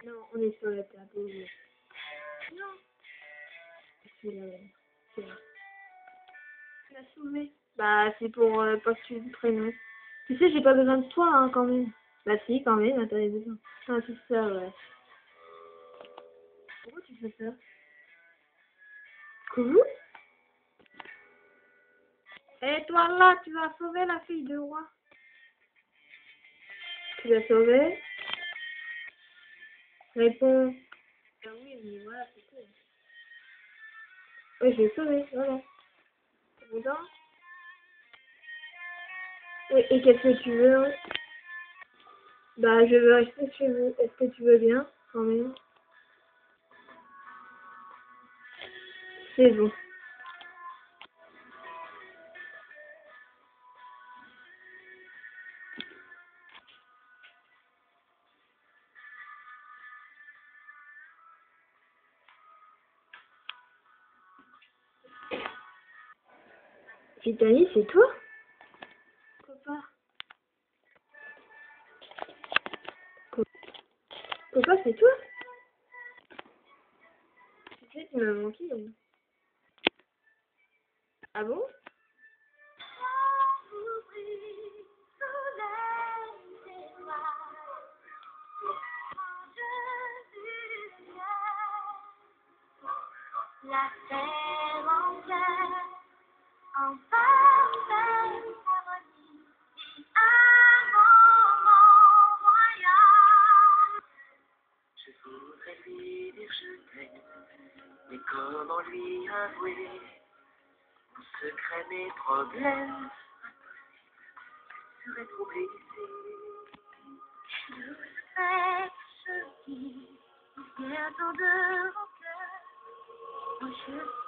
Non, on est sur la table. Oui. Non. C'est là. C'est là. Tu l'as soulevé. Bah, c'est pour pas que tu le prennes. Tu sais, j'ai pas besoin de toi, hein, quand même. Bah si, quand même, t'en as besoin. Ah, c'est ça, ouais. Pourquoi tu fais ça? Coucou? Et toi là, tu vas sauver la fille de roi. Tu l'as sauvée? Réponds. Ah oui, mais voilà, c'est tout. Oui, je l'ai sauvée, voilà. C'est content? Oui, et qu'est-ce que tu veux? Bah, je veux rester chez vous. Est-ce que tu veux bien, quand même? C'est bon. Vitali, c'est toi? Copain. Copain, c'est toi? Tu sais, tu m'as manqué. Hein. Ah bon? La terre entière en parfaite harmonie, un moment royal. Je voudrais lui dire je t'aime, mais comment lui avouer mon secret, mes problèmes seraient trop blessés. Je sais ce qui vient de mon cœur. Je